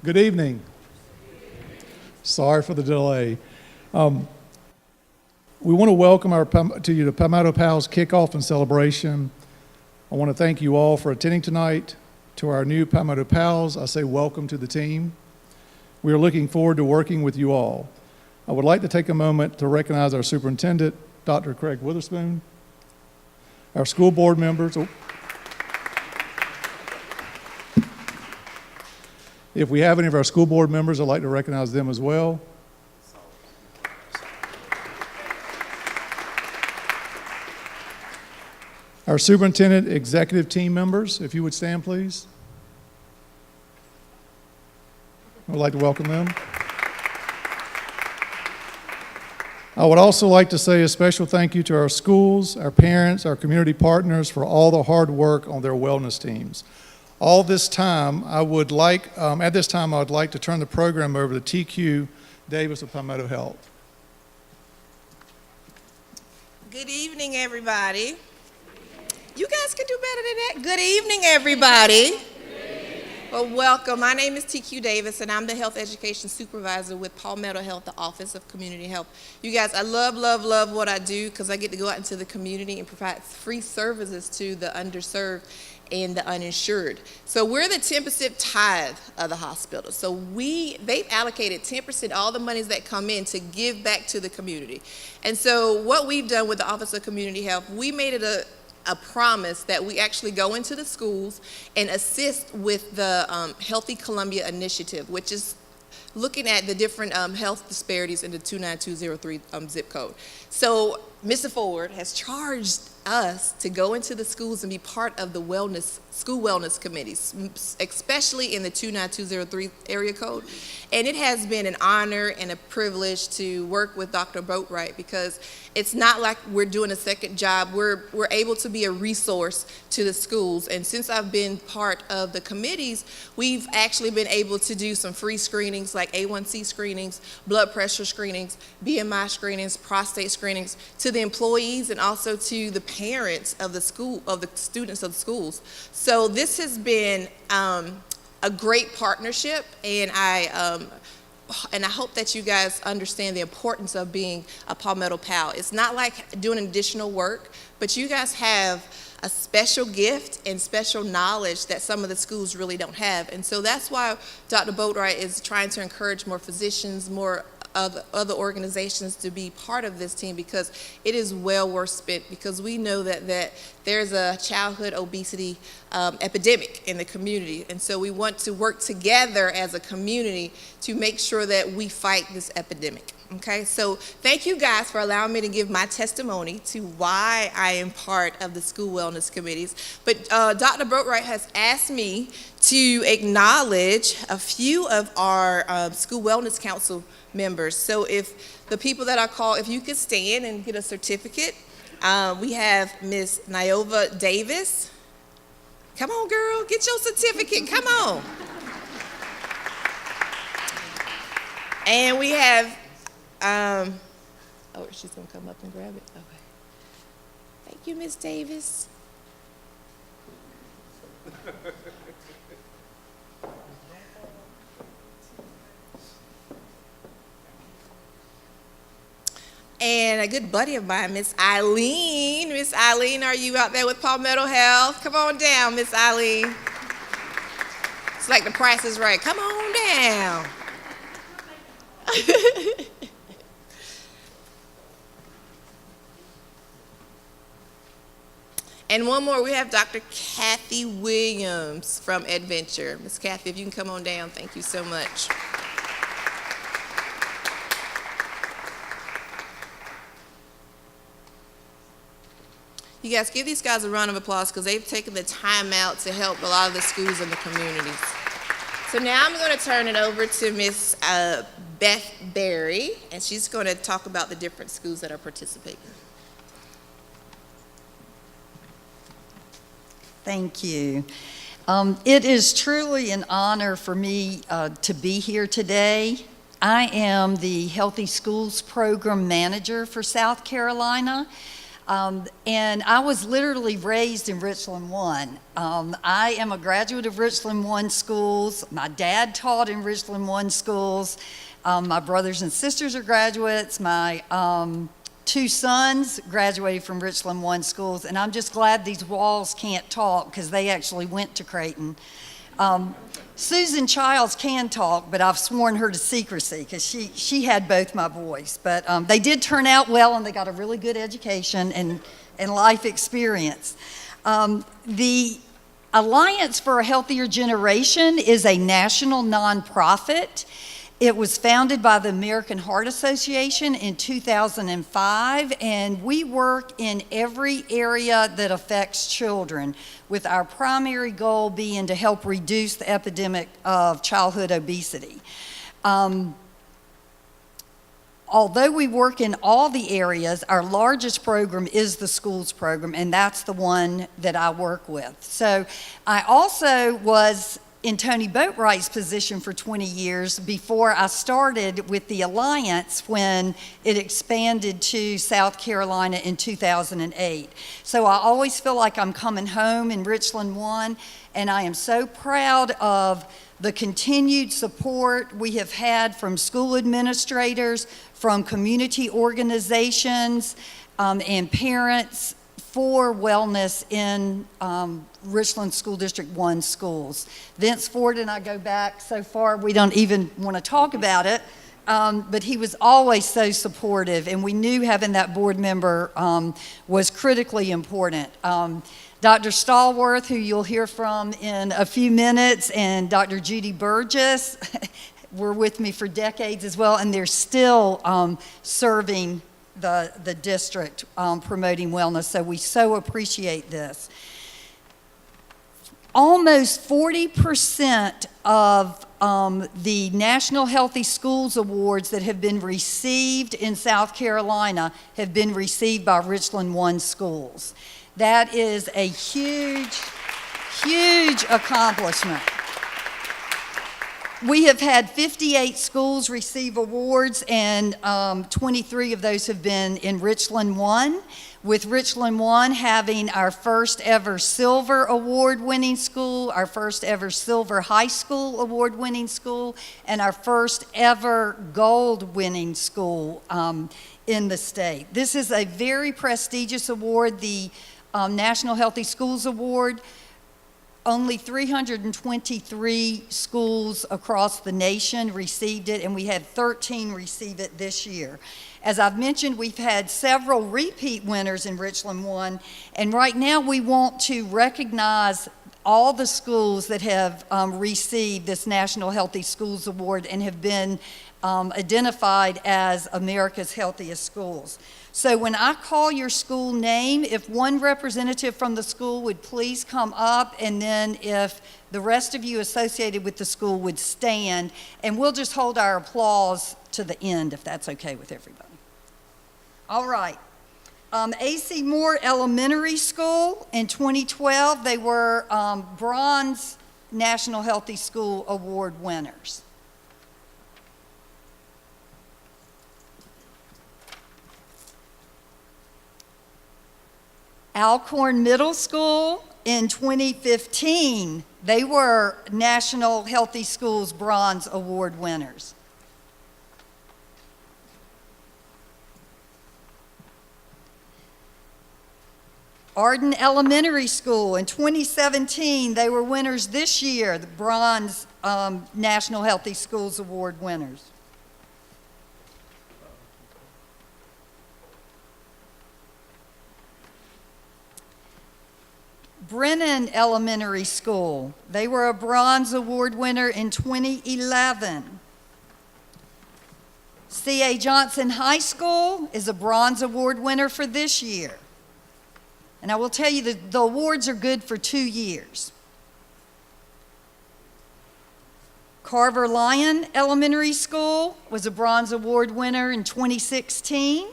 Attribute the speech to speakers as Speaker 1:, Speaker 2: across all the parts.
Speaker 1: Good evening. Sorry for the delay. We want to welcome you to Palmetto PALS kickoff and celebration. I want to thank you all for attending tonight. To our new Palmetto PALS, I say welcome to the team. We are looking forward to working with you all. I would like to take a moment to recognize our superintendent, Dr. Craig Witherspoon, our school board members. If we have any of our school board members, I'd like to recognize them as well. Our superintendent executive team members, if you would stand, please. I would like to welcome them. I would also like to say a special thank you to our schools, our parents, our community partners for all the hard work on their wellness teams. At this time, I would like to turn the program over to TQ Davis of Palmetto Health.
Speaker 2: Good evening, everybody. You guys can do better than that. Good evening, everybody. Well, welcome. My name is TQ Davis, and I'm the Health Education Supervisor with Palmetto Health, the Office of Community Health. You guys, I love what I do because I get to go out into the community and provide free services to the underserved and the uninsured. So we're the 10% tithe of the hospital. So they've allocated 10% all the monies that come in to give back to the community. And so what we've done with the Office of Community Health, we made it a promise that we actually go into the schools and assist with the Healthy Columbia Initiative, which is looking at the different health disparities in the 29203 zip code. So Mr. Ford has charged us to go into the schools and be part of the school wellness committees, especially in the 29203 area code. And it has been an honor and a privilege to work with Dr. Boatwright because it's not like we're doing a second job. We're able to be a resource to the schools. And since I've been part of the committees, we've actually been able to do some free screenings like A1C screenings, blood pressure screenings, BMI screenings, prostate screenings to the employees and also to the parents of the students of the schools. So this has been a great partnership, and I hope that you guys understand the importance of being a Palmetto PAL. It's not like doing additional work, but you guys have a special gift and special knowledge that some of the schools really don't have. And so that's why Dr. Boatwright is trying to encourage more physicians, more other organizations to be part of this team because it is well worth spent because we know that there's a childhood obesity epidemic in the community. And so we want to work together as a community to make sure that we fight this epidemic. Okay, so thank you guys for allowing me to give my testimony to why I am part of the school wellness committees. But Dr. Boatwright has asked me to acknowledge a few of our school wellness council members. So if the people that I call, if you could stand and get a certificate, we have Miss Niova Davis. Come on, girl, get your certificate, come on. And we have, she's gonna come up and grab it, okay. Thank you, Miss Davis. And a good buddy of mine, Miss Eileen. Miss Eileen, are you out there with Palmetto Health? Come on down, Miss Eileen. It's like the Price is Right. Come on down. And one more, we have Dr. Kathy Williams from Adventure. Miss Kathy, if you can come on down, thank you so much. You guys give these guys a round of applause because they've taken the time out to help a lot of the schools in the communities. So now I'm going to turn it over to Miss Beth Berry, and she's going to talk about the different schools that are participating.
Speaker 3: Thank you. It is truly an honor for me to be here today. I am the Healthy Schools Program Manager for South Carolina. And I was literally raised in Richland 1. I am a graduate of Richland 1 schools. My dad taught in Richland 1 schools. My brothers and sisters are graduates. My 2 sons graduated from Richland 1 schools, and I'm just glad these walls can't talk because they actually went to Creighton. Susan Childs can talk, but I've sworn her to secrecy because she had both my boys. But they did turn out well, and they got a really good education and life experience. The Alliance for a Healthier Generation is a national nonprofit. It was founded by the American Heart Association in 2005, and we work in every area that affects children, with our primary goal being to help reduce the epidemic of childhood obesity. Although we work in all the areas, our largest program is the schools program, and that's the one that I work with. So I also was in Tony Boatwright's position for 20 years before I started with the Alliance when it expanded to South Carolina in 2008. So I always feel like I'm coming home in Richland 1, and I am so proud of the continued support we have had from school administrators, from community organizations, and parents for wellness in Richland School District 1 schools. Vince Ford and I go back so far we don't even want to talk about it, but he was always so supportive, and we knew having that board member was critically important. Dr. Stallworth, who you'll hear from in a few minutes, and Dr. Judy Burgess were with me for decades as well, and they're still serving the district, promoting wellness, so we so appreciate this. Almost 40% of the National Healthy Schools Awards that have been received in South Carolina have been received by Richland 1 schools. That is a huge, huge accomplishment. We have had 58 schools receive awards, and 23 of those have been in Richland 1, with Richland 1 having our first ever silver award-winning school, our first ever silver high school award-winning school, and our first ever gold-winning school in the state. This is a very prestigious award, the National Healthy Schools Award. Only 323 schools across the nation received it, and we had 13 receive it this year. As I've mentioned, we've had several repeat winners in Richland 1, and right now we want to recognize all the schools that have received this National Healthy Schools Award and have been identified as America's healthiest schools. So when I call your school name, if one representative from the school would please come up, and then if the rest of you associated with the school would stand, and we'll just hold our applause to the end if that's okay with everybody. All right. A.C. Moore Elementary School in 2012, they were bronze National Healthy School Award winners. Alcorn Middle School in 2015, they were National Healthy Schools Bronze Award winners. Arden Elementary School in 2017, they were winners this year, the Bronze National Healthy Schools Award winners. Brennan Elementary School, they were a Bronze Award winner in 2011. C.A. Johnson High School is a Bronze Award winner for this year. And I will tell you that the awards are good for 2 years. Carver Lyon Elementary School was a Bronze Award winner in 2016.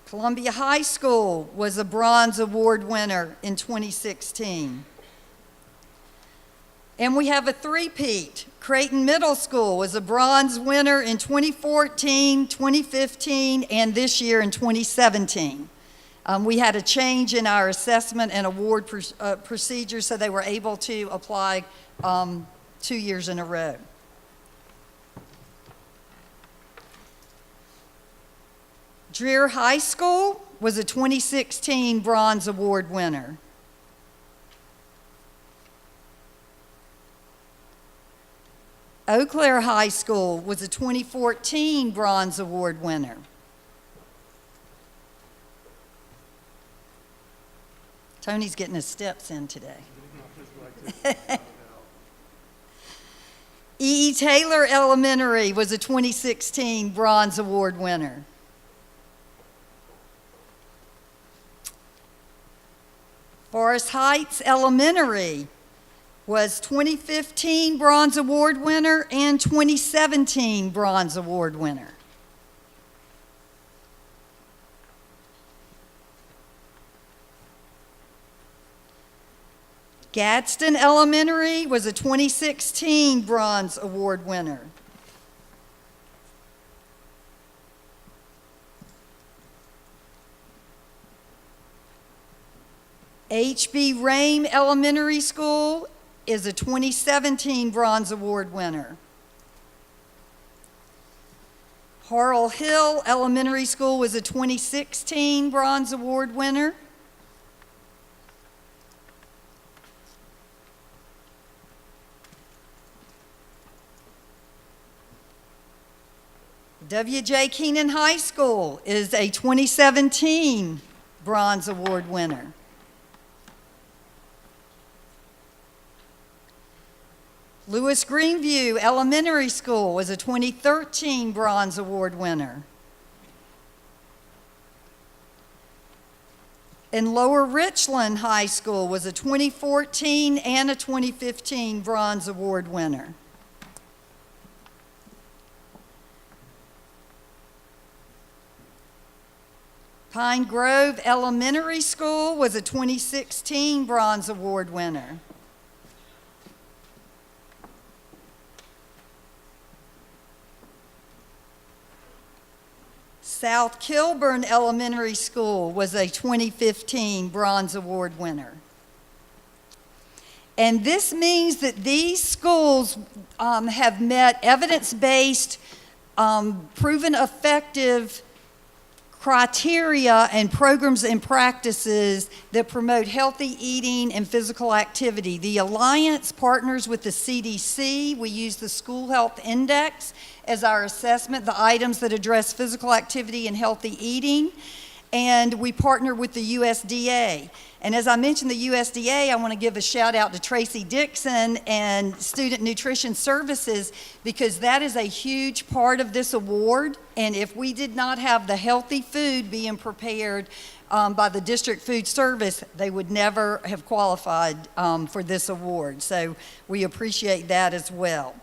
Speaker 3: Columbia High School was a Bronze Award winner in 2016. And we have a three-peat. Creighton Middle School was a bronze winner in 2014, 2015, and this year in 2017. We had a change in our assessment and award procedure, so they were able to apply 2 years in a row. Dreher High School was a 2016 Bronze Award winner. Eau Claire High School was a 2014 Bronze Award winner. Tony's getting his steps in today. E. Taylor Elementary was a 2016 Bronze Award winner. Forest Heights Elementary was 2015 Bronze Award winner and 2017 Bronze Award winner. Gadsden Elementary was a 2016 Bronze Award winner. H.B. Rame Elementary School is a 2017 Bronze Award winner. Harrell Hill Elementary School was a 2016 Bronze Award winner. W.J. Keenan High School is a 2017 Bronze Award winner. Lewis Greenview Elementary School was a 2013 Bronze Award winner. And Lower Richland High School was a 2014 and a 2015 Bronze Award winner. Pine Grove Elementary School was a 2016 Bronze Award winner. South Kilburn Elementary School was a 2015 Bronze Award winner. And this means that these schools have met evidence-based, proven effective criteria and programs and practices that promote healthy eating and physical activity. The Alliance partners with the CDC. We use the School Health Index as our assessment, the items that address physical activity and healthy eating. And we partner with the USDA. And as I mentioned the USDA, I want to give a shout out to Tracy Dixon and Student Nutrition Services, because that is a huge part of this award. And if we did not have the healthy food being prepared by the District Food Service, they would never have qualified for this award. So we appreciate that as well.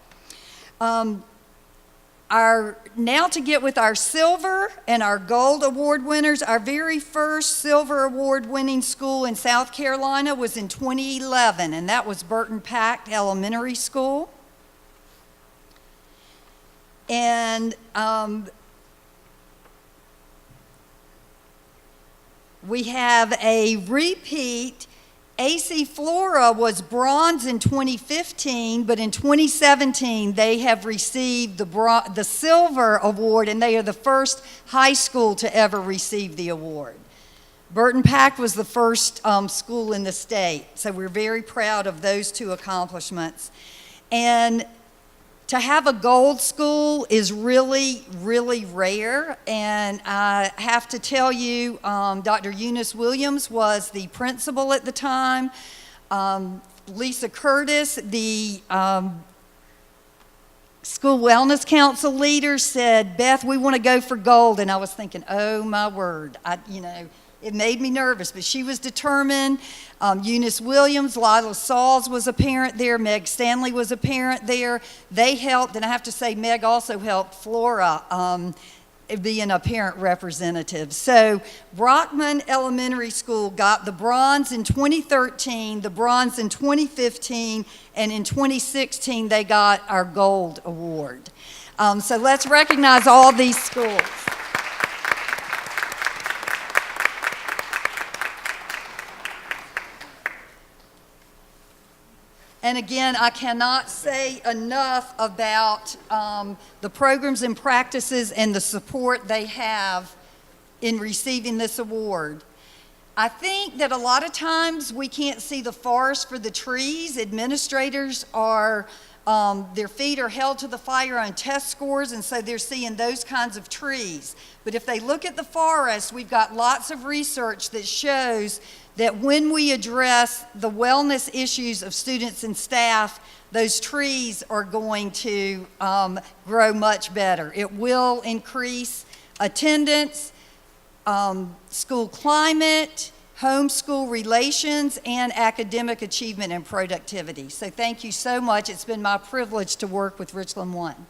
Speaker 3: Now to get with our silver and our gold award winners, our very first silver award winning school in South Carolina was in 2011, and that was Burton Pact Elementary School. And we have a repeat. AC Flora was bronze in 2015, but in 2017 they have received the silver award, and they are the first high school to ever receive the award. Burton Pact was the first school in the state, so we're very proud of those two accomplishments. And to have a gold school is really, really rare, and I have to tell you, Dr. Eunice Williams was the principal at the time. Lisa Curtis, the School Wellness Council leader, said, "Beth, we want to go for gold," and I was thinking, oh my word, it made me nervous, but she was determined. Eunice Williams, Lila Sauls was a parent there, Meg Stanley was a parent there. They helped, and I have to say Meg also helped Flora being a parent representative. So Brockman Elementary School got the bronze in 2013, the bronze in 2015, and in 2016 they got our gold award. So let's recognize all these schools. And again, I cannot say enough about the programs and practices and the support they have in receiving this award. I think that a lot of times we can't see the forest for the trees. Administrators are, their feet are held to the fire on test scores, and so they're seeing those kinds of trees. But if they look at the forest, we've got lots of research that shows that when we address the wellness issues of students and staff, those trees are going to grow much better. It will increase attendance, school climate, home-school relations, and academic achievement and productivity. So thank you so much. It's been my privilege to work with Richland One.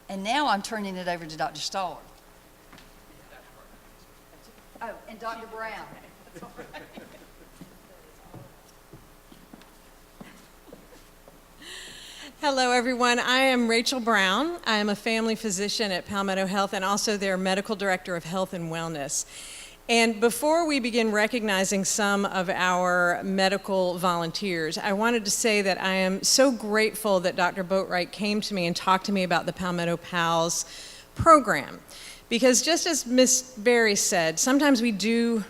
Speaker 3: And now I'm turning it over to Dr. Stallworth. Oh, and Dr. Brown.
Speaker 4: Hello, everyone. I am Rachel Brown. I am a family physician at Palmetto Health and also their medical director of health and wellness. And before we begin recognizing some of our medical volunteers, I wanted to say that I am so grateful that Dr. Boatwright came to me and talked to me about the Palmetto PALS program. Because just as Ms. Berry said, sometimes we do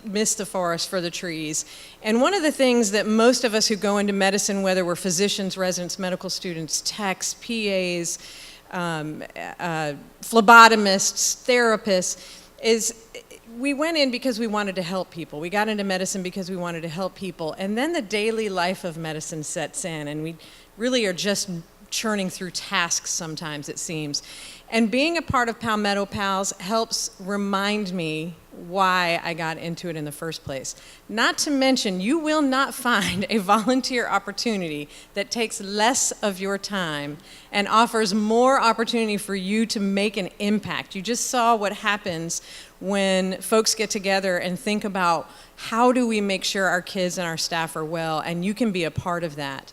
Speaker 4: miss the forest for the trees. And one of the things that most of us who go into medicine, whether we're physicians, residents, medical students, techs, PAs, phlebotomists, therapists, is we went in because we wanted to help people. We got into medicine because we wanted to help people. And then the daily life of medicine sets in, and we really are just churning through tasks sometimes, it seems. And being a part of Palmetto PALS helps remind me why I got into it in the first place. Not to mention, you will not find a volunteer opportunity that takes less of your time and offers more opportunity for you to make an impact. You just saw what happens when folks get together and think about how do we make sure our kids and our staff are well, and you can be a part of that.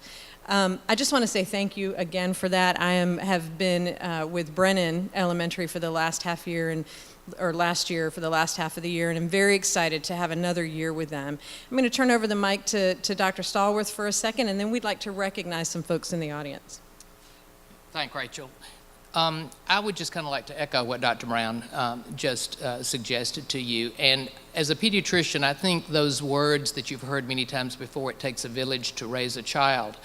Speaker 4: I just want to say thank you again for that. I have been with Brennan Elementary for the last last year for the last half of the year, and I'm very excited to have another year with them. I'm going to turn over the mic to Dr. Stallworth for a second, and then we'd like to recognize some folks in the audience.
Speaker 5: Thank you, Rachel. I would just kind of like to echo what Dr. Brown just suggested to you. And as a pediatrician, I think those words that you've heard many times before, it takes a village to raise a child.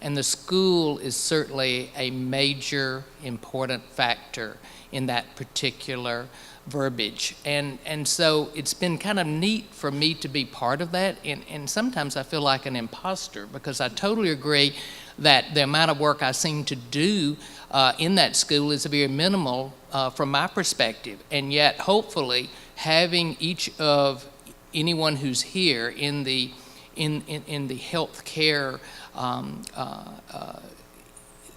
Speaker 5: And the school is certainly a major, important factor in that particular verbiage. And so it's been kind of neat for me to be part of that. And sometimes I feel like an imposter because I totally agree that the amount of work I seem to do in that school is very minimal from my perspective. And yet, hopefully, having each of anyone who's here in the health care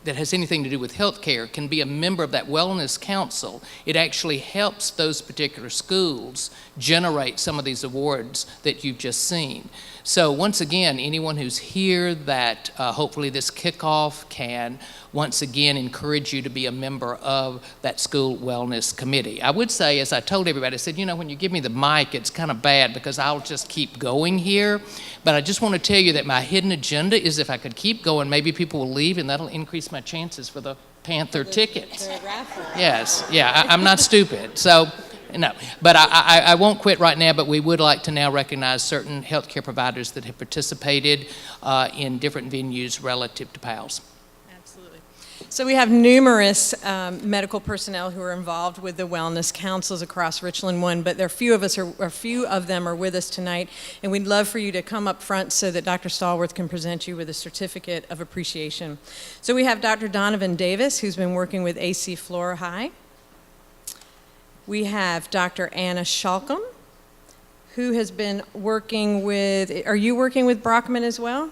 Speaker 5: that has anything to do with health care can be a member of that wellness council. It actually helps those particular schools generate some of these awards that you've just seen. So once again, anyone who's here that hopefully this kickoff can once again encourage you to be a member of that school wellness committee. I would say, as I told everybody, I said, you know, when you give me the mic, it's kind of bad because I'll just keep going here. But I just want to tell you that my hidden agenda is if I could keep going, maybe people will leave and that'll increase my chances for the Panther tickets. Yes, yeah, I'm not stupid. So, no, but I won't quit right now, but we would like to now recognize certain healthcare providers that have participated in different venues relative to PALS.
Speaker 4: Absolutely. So we have numerous medical personnel who are involved with the wellness councils across Richland One, but there are few of them are with us tonight, and we'd love for you to come up front so that Dr. Stallworth can present you with a certificate of appreciation. So we have Dr. Donovan Davis, who's been working with AC Flora High. We have Dr. Anna Shalcom, who has been working with, are you working with Brockman as well?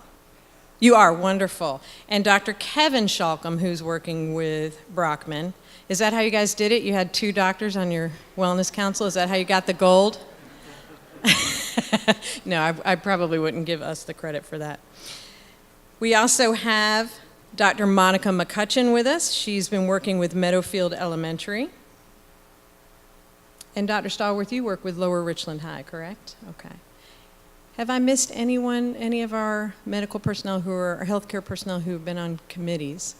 Speaker 4: You are, wonderful. And Dr. Kevin Shalcom, who's working with Brockman. Is that how you guys did it? You had 2 doctors on your wellness council? Is that how you got the gold? No, I probably wouldn't give us the credit for that. We also have Dr. Monica McCutcheon with us. She's been working with Meadowfield Elementary. And Dr. Stallworth, you work with Lower Richland High, correct? Okay. Have I missed anyone, any of our medical personnel who are, or healthcare personnel who have been on committees?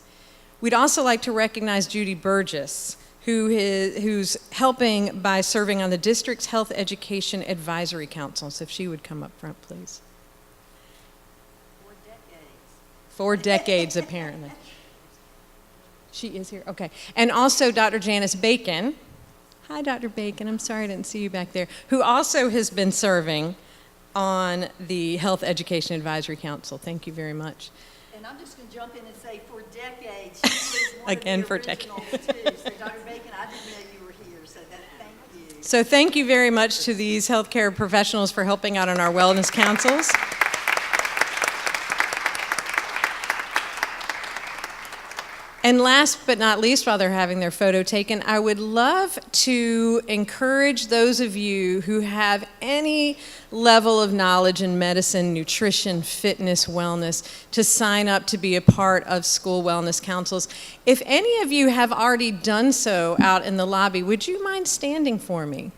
Speaker 4: We'd also like to recognize Judy Burgess, who's helping by serving on the district's Health Education Advisory Council. So if she would come up front, please. 4 decades, apparently. She is here, okay. And also Dr. Janice Bacon. Hi, Dr. Bacon, I'm sorry I didn't see you back there. Who also has been serving on the Health Education Advisory Council. Thank you very much.
Speaker 3: And I'm just going to jump in and say, for decades, she was one
Speaker 4: Again,
Speaker 3: of the
Speaker 4: for
Speaker 3: originals
Speaker 4: decades.
Speaker 3: too. So Dr. Bacon, I didn't know you were here, so thank you.
Speaker 4: So thank you very much to these healthcare professionals for helping out on our wellness councils. And last but not least, while they're having their photo taken, I would love to encourage those of you who have any level of knowledge in medicine, nutrition, fitness, wellness, to sign up to be a part of school wellness councils. If any of you have already done so out in the lobby, would you mind standing for me?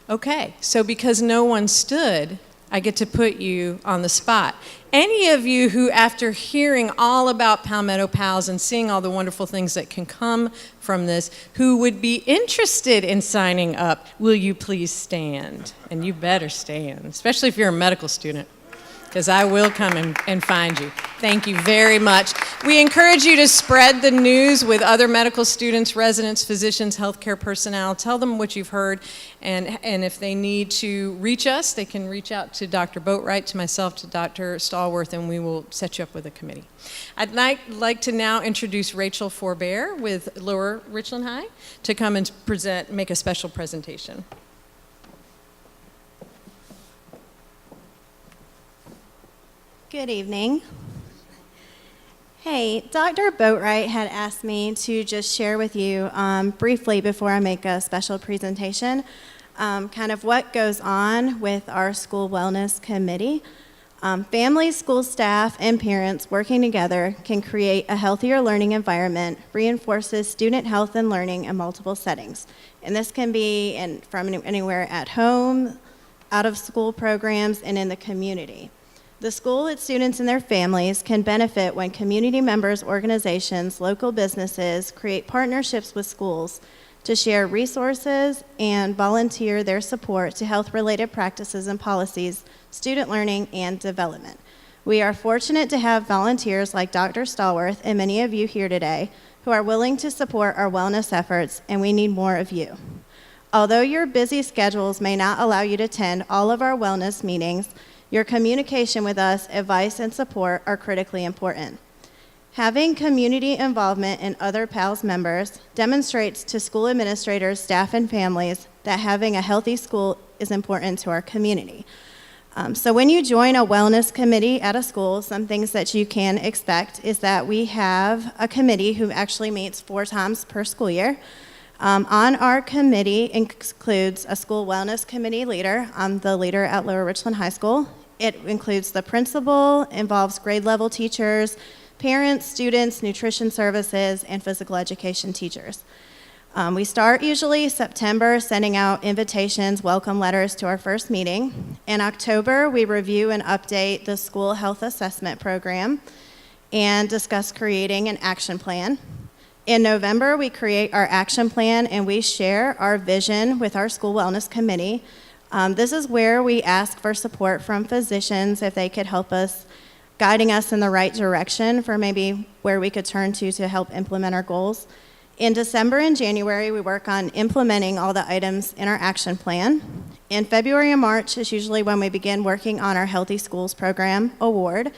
Speaker 4: Okay, so because no one stood, I get to put you on the spot. Any of you who, after hearing all about Palmetto PALS and seeing all the wonderful things that can come from this, who would be interested in signing up, will you please stand? And you better stand, especially if you're a medical student, because I will come and find you. Thank you very much. We encourage you to spread the news with other medical students, residents, physicians, healthcare personnel. Tell them what you've heard, and if they need to reach us, they can reach out to Dr. Boatwright, to myself, to Dr. Stallworth, and we will set you up with a committee. I'd like to now introduce Rachel Forbear with Lower Richland High to come and make a special presentation.
Speaker 6: Good evening. Hey, Dr. Boatwright had asked me to just share with you briefly before I make a special presentation kind of what goes on with our school wellness committee. Families, school staff, and parents working together can create a healthier learning environment, reinforces student health and learning in multiple settings. And this can be from anywhere at home, out of school programs, and in the community. The school, its students, and their families can benefit when community members, organizations, local businesses create partnerships with schools to share resources and volunteer their support to health-related practices and policies, student learning, and development. We are fortunate to have volunteers like Dr. Stallworth and many of you here today who are willing to support our wellness efforts, and we need more of you. Although your busy schedules may not allow you to attend all of our wellness meetings, your communication with us, advice, and support are critically important. Having community involvement in other PALS members demonstrates to school administrators, staff, and families that having a healthy school is important to our community. So when you join a wellness committee at a school, some things that you can expect is that we have a committee who actually meets 4 times per school year. On our committee includes a school wellness committee leader. I'm the leader at Lower Richland High School. It includes the principal, involves grade level teachers, parents, students, nutrition services, and physical education teachers. We start usually September sending out invitations, welcome letters to our first meeting. In October, we review and update the school health assessment program and discuss creating an action plan. In November, we create our action plan and we share our vision with our school wellness committee. This is where we ask for support from physicians if they could help us, guiding us in the right direction for maybe where we could turn to help implement our goals. In December and January, we work on implementing all the items in our action plan. In February and March is usually when we begin working on our Healthy Schools Program award.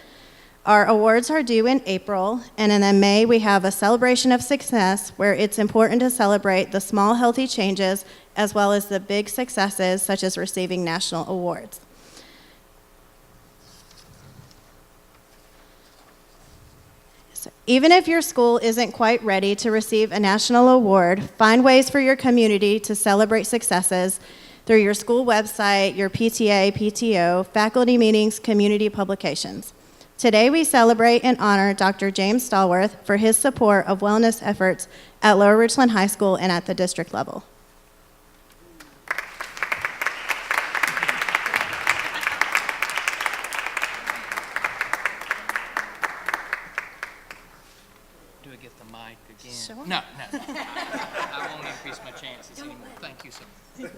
Speaker 6: Our awards are due in April, and in May we have a celebration of success where it's important to celebrate the small healthy changes as well as the big successes such as receiving national awards. So even if your school isn't quite ready to receive a national award, find ways for your community to celebrate successes through your school website, your PTA, PTO, faculty meetings, community publications. Today we celebrate and honor Dr. James Stallworth for his support of wellness efforts at Lower Richland High School and at the district level.
Speaker 5: Do I get the mic again?
Speaker 6: Sure.
Speaker 5: No. I won't increase my chances anymore. Thank you so much.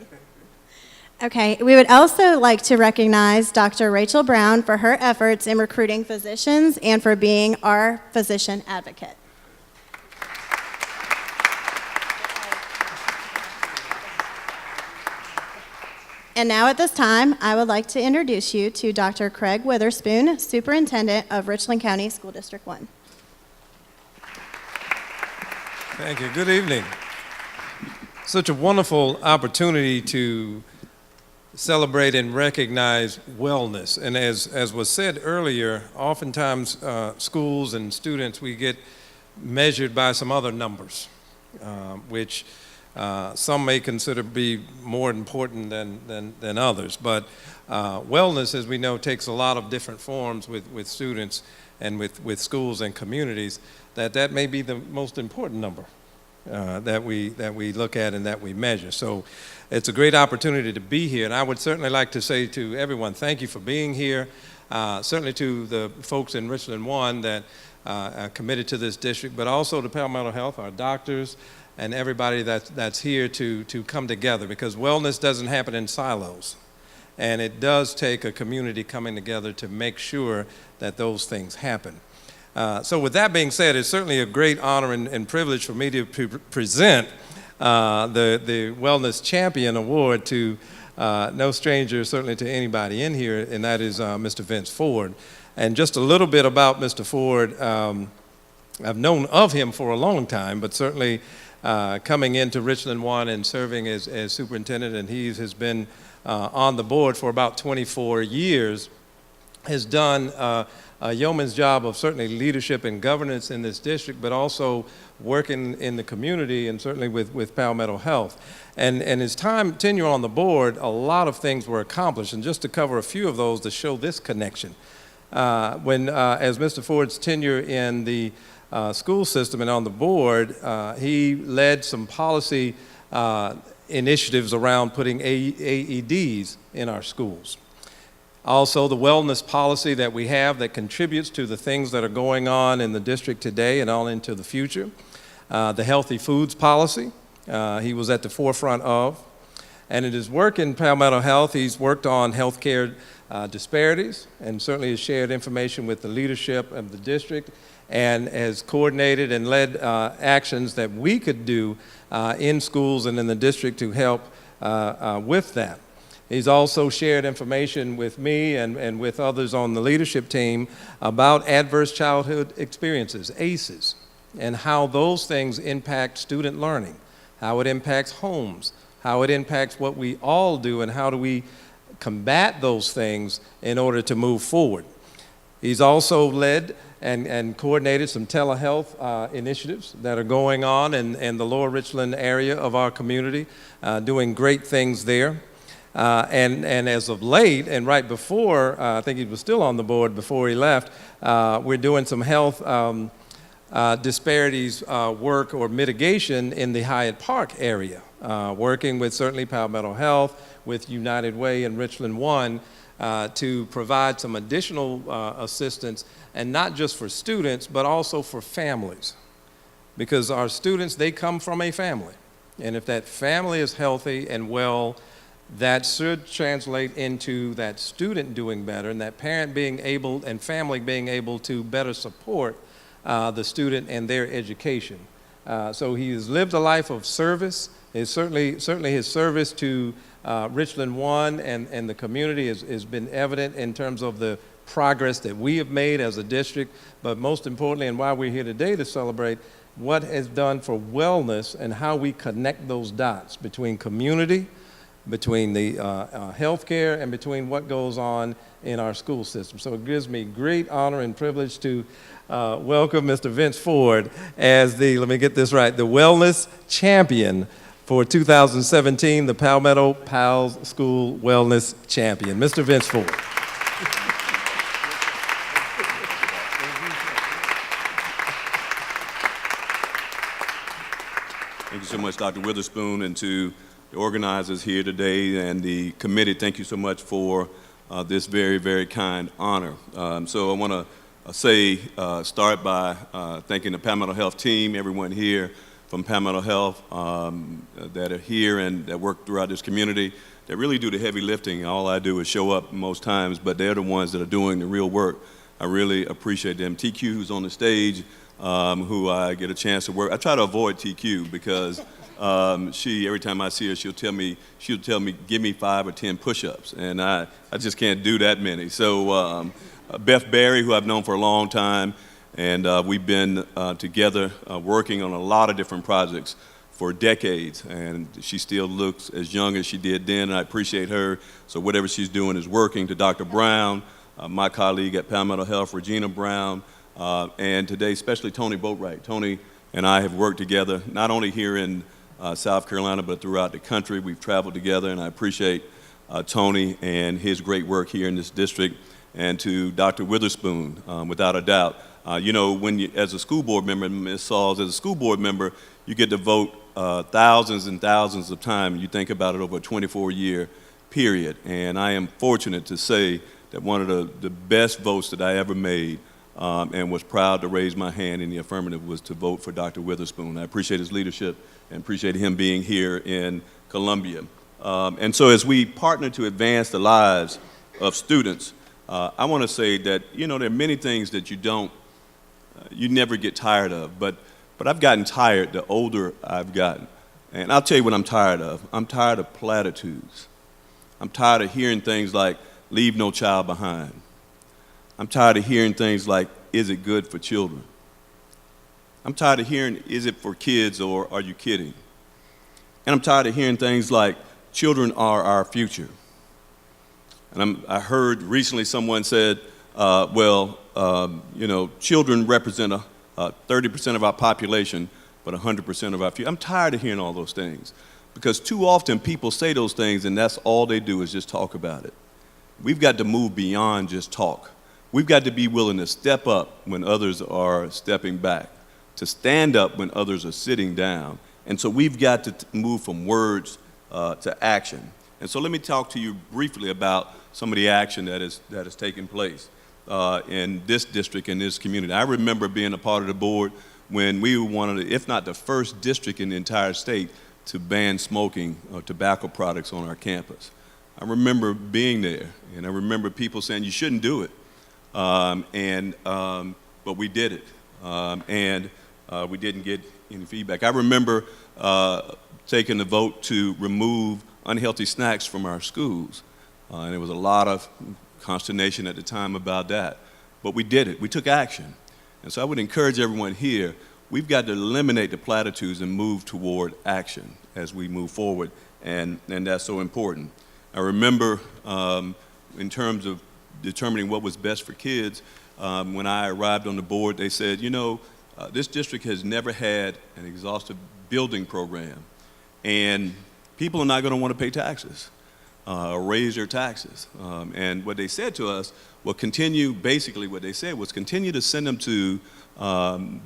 Speaker 6: Okay, we would also like to recognize Dr. Rachel Brown for her efforts in recruiting physicians and for being our physician advocate. And now at this time, I would like to introduce you to Dr. Craig Witherspoon, Superintendent of Richland County School District 1.
Speaker 7: Thank you. Good evening. Such a wonderful opportunity to celebrate and recognize wellness. And as was said earlier, oftentimes schools and students, we get measured by some other numbers, which some may consider be more important than others. But wellness, as we know, takes a lot of different forms with students and with schools and communities. That may be the most important number that we look at and that we measure. So it's a great opportunity to be here, and I would certainly like to say to everyone, thank you for being here. Certainly to the folks in Richland 1 that are committed to this district, but also to Palmetto Health, our doctors, and everybody that's here to come together, because wellness doesn't happen in silos. And it does take a community coming together to make sure that those things happen. So with that being said, it's certainly a great honor and privilege for me to present the Wellness Champion Award to no stranger certainly to anybody in here, and that is Mr. Vince Ford. And just a little bit about Mr. Ford, I've known of him for a long time, but certainly coming into Richland 1 and serving as superintendent, and he has been on the board for about 24 years, has done a yeoman's job of certainly leadership and governance in this district, but also working in the community and certainly with Palmetto Health. And his tenure on the board, a lot of things were accomplished. And just to cover a few of those to show this connection. As Mr. Ford's tenure in the school system and on the board, he led some policy initiatives around putting AEDs in our schools. Also, the wellness policy that we have that contributes to the things that are going on in the district today and all into the future. The healthy foods policy, he was at the forefront of. And in his work in Palmetto Health, he's worked on healthcare disparities and certainly has shared information with the leadership of the district and has coordinated and led actions that we could do in schools and in the district to help with that. He's also shared information with me and with others on the leadership team about adverse childhood experiences, ACEs, and how those things impact student learning, how it impacts homes, how it impacts what we all do, and how do we combat those things in order to move forward. He's also led and coordinated some telehealth initiatives that are going on in the Lower Richland area of our community, doing great things there. And as of late, and right before, I think he was still on the board before he left, we're doing some health disparities work or mitigation in the Hyatt Park area, working with certainly Palmetto Health, with United Way and Richland 1 to provide some additional assistance, and not just for students, but also for families. Because our students, they come from a family. And if that family is healthy and well, that should translate into that student doing better and that parent being able and family being able to better support the student and their education. So he has lived a life of service. Certainly his service to Richland 1 and the community has been evident in terms of the progress that we have made as a district, but most importantly, and why we're here today to celebrate, what it's done for wellness and how we connect those dots between community, between the healthcare, and between what goes on in our school system. So it gives me great honor and privilege to welcome Mr. Vince Ford as the, let me get this right, the Wellness Champion for 2017, the Palmetto PALS School Wellness Champion. Mr. Vince Ford.
Speaker 8: Thank you so much, Dr. Witherspoon, and to the organizers here today and the committee. Thank you so much for this very, very kind honor. So I want to start by thanking the Palmetto Health team, everyone here from Palmetto Health that are here and that work throughout this community, that really do the heavy lifting. All I do is show up most times, but they're the ones that are doing the real work. I really appreciate them. TQ, who's on the stage, who I get a chance to work. I try to avoid TQ because she, every time I see her, she'll tell me, give me 5 or 10 push-ups, and I just can't do that many. So Beth Berry, who I've known for a long time, and we've been together working on a lot of different projects for decades, and she still looks as young as she did then, and I appreciate her. So whatever she's doing is working. To Dr. Brown, my colleague at Palmetto Health, Regina Brown, and today, especially Tony Boatwright. Tony and I have worked together, not only here in South Carolina, but throughout the country. We've traveled together, and I appreciate Tony and his great work here in this district. And to Dr. Witherspoon, without a doubt. You know, when you, as a school board member, Ms. Sauls, as a school board member, you get to vote thousands and thousands of times. You think about it over a 24-year period. And I am fortunate to say that one of the best votes that I ever made and was proud to raise my hand in the affirmative was to vote for Dr. Witherspoon. I appreciate his leadership and appreciate him being here in Columbia. And so as we partner to advance the lives of students, I want to say that, you know, there are many things that you never get tired of, but I've gotten tired the older I've gotten. And I'll tell you what I'm tired of. I'm tired of platitudes. I'm tired of hearing things like, leave no child behind. I'm tired of hearing things like, is it good for children? I'm tired of hearing, is it for kids or are you kidding? And I'm tired of hearing things like, children are our future. And I heard recently someone said, you know, children represent 30% of our population, but 100% of our future. I'm tired of hearing all those things because too often people say those things and that's all they do is just talk about it. We've got to move beyond just talk. We've got to be willing to step up when others are stepping back, to stand up when others are sitting down. And so we've got to move from words to action. And so let me talk to you briefly about some of the action that has taken place in this district, in this community. I remember being a part of the board when we were one of the, if not the first district in the entire state to ban smoking or tobacco products on our campus. I remember being there, and I remember people saying you shouldn't do it, but we did it, and we didn't get any feedback. I remember taking the vote to remove unhealthy snacks from our schools, and there was a lot of consternation at the time about that, but we did it. We took action, and so I would encourage everyone here, we've got to eliminate the platitudes and move toward action as we move forward, and that's so important. I remember in terms of determining what was best for kids, when I arrived on the board, they said, you know, this district has never had an exhaustive building program, and people are not going to want to pay taxes or raise their taxes. And what they said to us, basically what they said was continue to send them to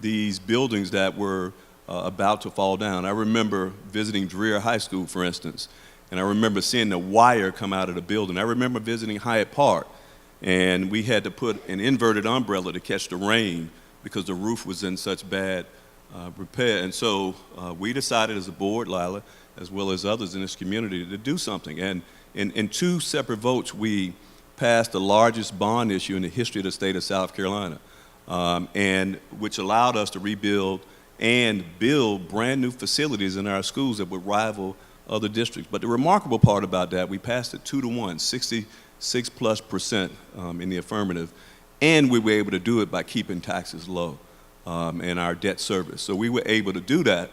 Speaker 8: these buildings that were about to fall down. I remember visiting Dreher High School, for instance, and I remember seeing the wire come out of the building. I remember visiting Hyatt Park, and we had to put an inverted umbrella to catch the rain because the roof was in such bad repair. And so we decided as a board, Lila, as well as others in this community, to do something. And in 2 separate votes, we passed the largest bond issue in the history of the state of South Carolina, and which allowed us to rebuild and build brand new facilities in our schools that would rival other districts. But the remarkable part about that, we passed it 2-to-1, 60 6+% in the affirmative, and we were able to do it by keeping taxes low and our debt service. So we were able to do that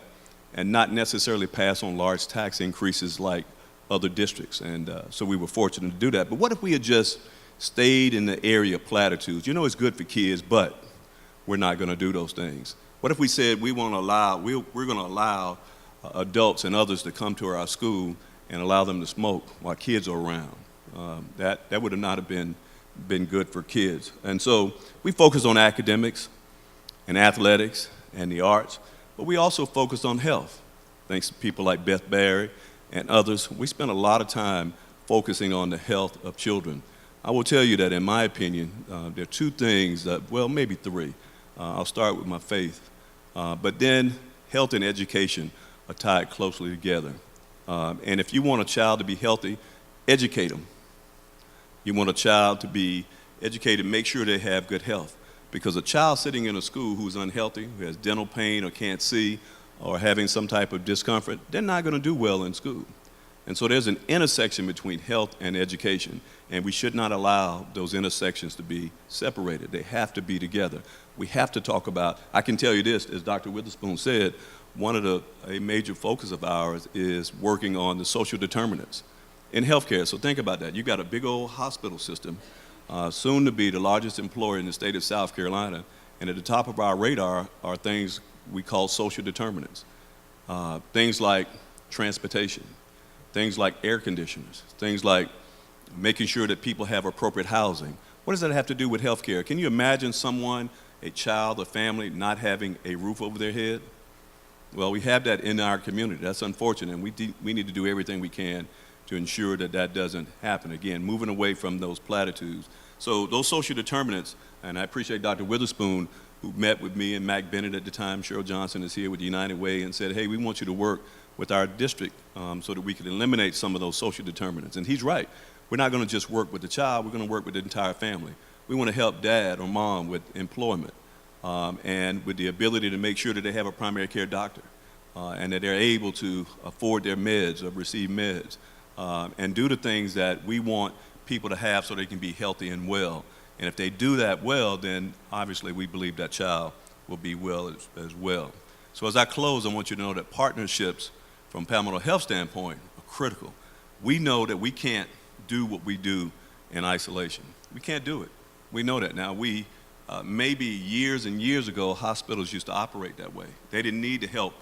Speaker 8: and not necessarily pass on large tax increases like other districts. And so we were fortunate to do that. But what if we had just stayed in the area of platitudes? You know, it's good for kids, but we're not going to do those things. What if we said we're going to allow adults and others to come to our school and allow them to smoke while kids are around? That would not have been good for kids. And so we focus on academics and athletics and the arts, but we also focus on health. Thanks to people like Beth Barry and others, we spend a lot of time focusing on the health of children. I will tell you that in my opinion, there are two things well, maybe three. I'll start with my faith. But then health and education are tied closely together. And if you want a child to be healthy, educate them. You want a child to be educated, make sure they have good health. Because a child sitting in a school who's unhealthy, who has dental pain or can't see, or having some type of discomfort, they're not going to do well in school. And so there's an intersection between health and education, and we should not allow those intersections to be separated. They have to be together. We have to talk about, I can tell you this, as Dr. Witherspoon said, a major focus of ours is working on the social determinants in healthcare. So think about that. You've got a big old hospital system, soon to be the largest employer in the state of South Carolina, and at the top of our radar are things we call social determinants. Things like transportation, things like air conditioners, things like making sure that people have appropriate housing. What does that have to do with healthcare? Can you imagine someone, a child, a family, not having a roof over their head? Well, we have that in our community. That's unfortunate, and we need to do everything we can to ensure that that doesn't happen. Again, moving away from those platitudes. So those social determinants, and I appreciate Dr. Witherspoon, who met with me and Mac Bennett at the time. Cheryl Johnson is here with United Way, and said, hey, we want you to work with our district so that we can eliminate some of those social determinants. And he's right. We're not going to just work with the child, we're going to work with the entire family. We want to help dad or mom with employment and with the ability to make sure that they have a primary care doctor and that they're able to afford their meds or receive meds and do the things that we want people to have so they can be healthy and well. And if they do that well, then obviously we believe that child will be well as well. So as I close, I want you to know that partnerships from Palmetto Health standpoint are critical. We know that we can't do what we do in isolation. We can't do it. We know that now. Maybe years and years ago, hospitals used to operate that way. They didn't need the help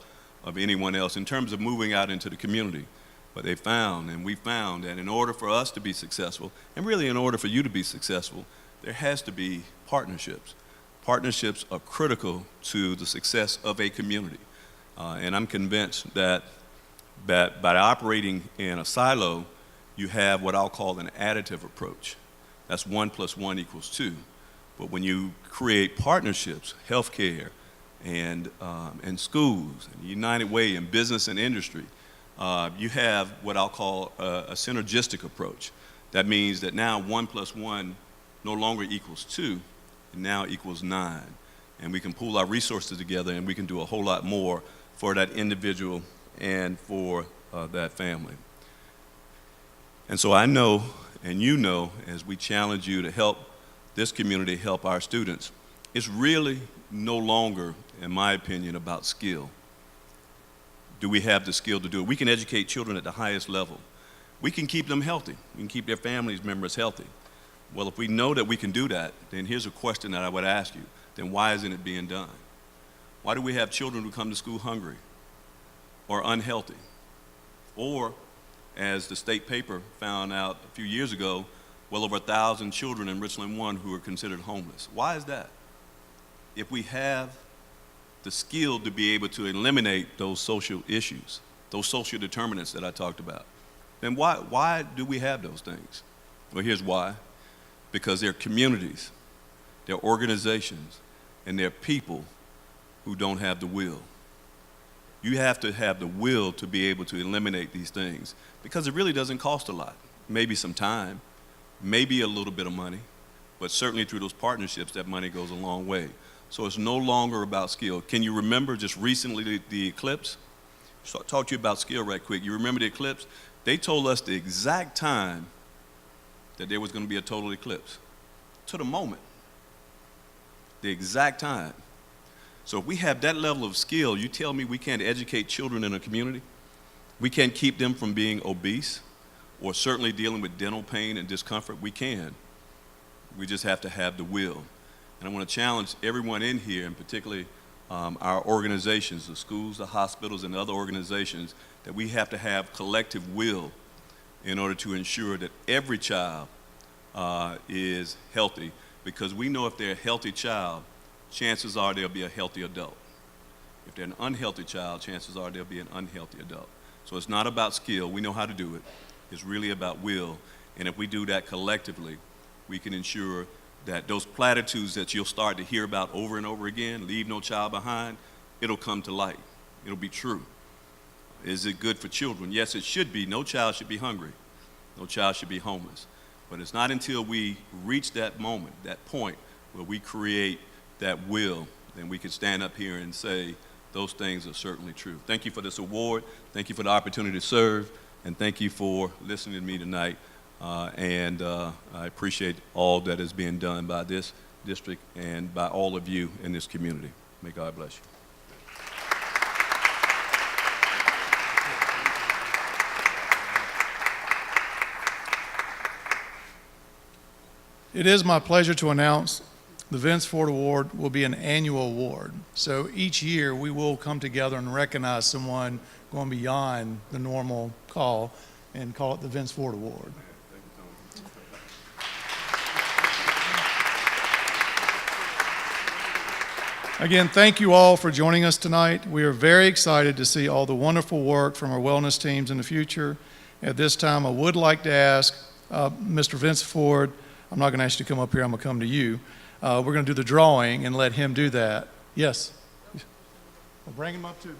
Speaker 8: of anyone else in terms of moving out into the community. But they found, and we found, that in order for us to be successful, and really in order for you to be successful, there has to be partnerships. Partnerships are critical to the success of a community. And I'm convinced that by operating in a silo, you have what I'll call an additive approach. That's 1 + 1 = 2. But when you create partnerships, healthcare and schools, and United Way and business and industry, you have what I'll call a synergistic approach. That means that now 1 + 1 no longer = 2, and now = 9. And we can pool our resources together and we can do a whole lot more for that individual and for that family. And so I know, and you know, as we challenge you to help this community help our students, it's really no longer, in my opinion, about skill. Do we have the skill to do it? We can educate children at the highest level. We can keep them healthy. We can keep their families members healthy. Well, if we know that we can do that, then here's a question that I would ask you. Then why isn't it being done? Why do we have children who come to school hungry or unhealthy? Or, as the state paper found out a few years ago, well over 1,000 children in Richland 1 who are considered homeless. Why is that? If we have the skill to be able to eliminate those social issues, those social determinants that I talked about, then why do we have those things? Well, here's why. Because they're communities, they're organizations, and they're people who don't have the will. You have to have the will to be able to eliminate these things because it really doesn't cost a lot. Maybe some time, maybe a little bit of money, but certainly through those partnerships, that money goes a long way. So it's no longer about skill. Can you remember just recently the eclipse? So I'll talk to you about skill right quick. You remember the eclipse? They told us the exact time that there was going to be a total eclipse, to the moment, the exact time. So if we have that level of skill, you tell me we can't educate children in a community? We can't keep them from being obese or certainly dealing with dental pain and discomfort? We can. We just have to have the will. And I want to challenge everyone in here, and particularly our organizations, the schools, the hospitals, and other organizations, that we have to have collective will in order to ensure that every child is healthy, because we know if they're a healthy child, chances are they'll be a healthy adult. If they're an unhealthy child, chances are they'll be an unhealthy adult. So it's not about skill. We know how to do it. It's really about will. And if we do that collectively, we can ensure that those platitudes that you'll start to hear about over and over again, leave no child behind, it'll come to light. It'll be true. Is it good for children? Yes, it should be. No child should be hungry. No child should be homeless. But it's not until we reach that moment, that point, where we create that will, then we can stand up here and say those things are certainly true. Thank you for this award. Thank you for the opportunity to serve. And thank you for listening to me tonight. I appreciate all that is being done by this district and by all of you in this community. May God bless you.
Speaker 1: It is my pleasure to announce the Vince Ford Award will be an annual award. So each year we will come together and recognize someone going beyond the normal call and call it the Vince Ford Award. Again, thank you all for joining us tonight. We are very excited to see all the wonderful work from our wellness teams in the future. At this time, I would like to ask Mr. Vince Ford, I'm not going to ask you to come up here, I'm going to come to you. We're going to do the drawing and let him do that. Yes? Well, bring him up to me.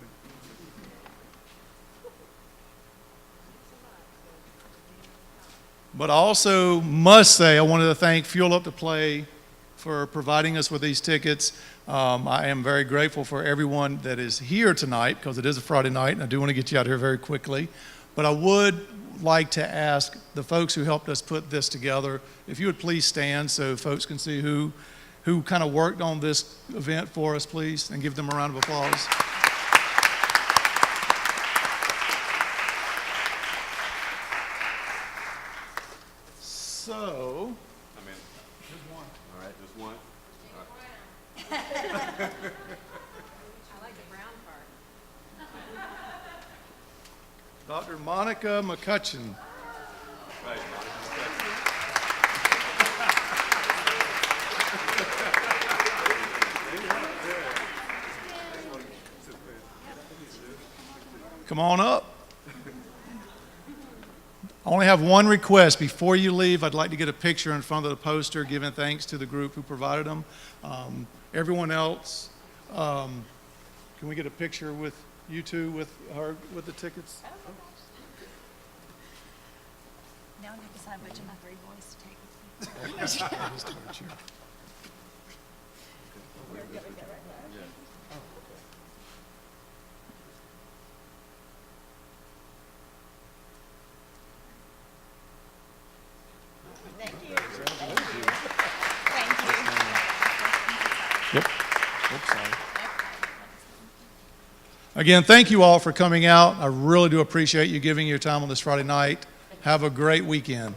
Speaker 1: But I also must say, I wanted to thank Fuel Up to Play for providing us with these tickets. I am very grateful for everyone that is here tonight, because it is a Friday night, and I do want to get you out here very quickly. But I would like to ask the folks who helped us put this together, if you would please stand so folks can see who kind of worked on this event for us, please, and give them a round of applause. So,
Speaker 8: Just one. All right, just one.
Speaker 4: I like the brown part.
Speaker 1: Dr. Monica McCutcheon.
Speaker 8: Right.
Speaker 1: Come on up. I only have one request. Before you leave, I'd like to get a picture in front of the poster giving thanks to the group who provided them. Everyone else, can we get a picture with you two with the tickets?
Speaker 3: Now I have to decide which of my three boys to take with me.
Speaker 1: Again, thank you all for coming out. I really do appreciate you giving your time on this Friday night. Have a great weekend.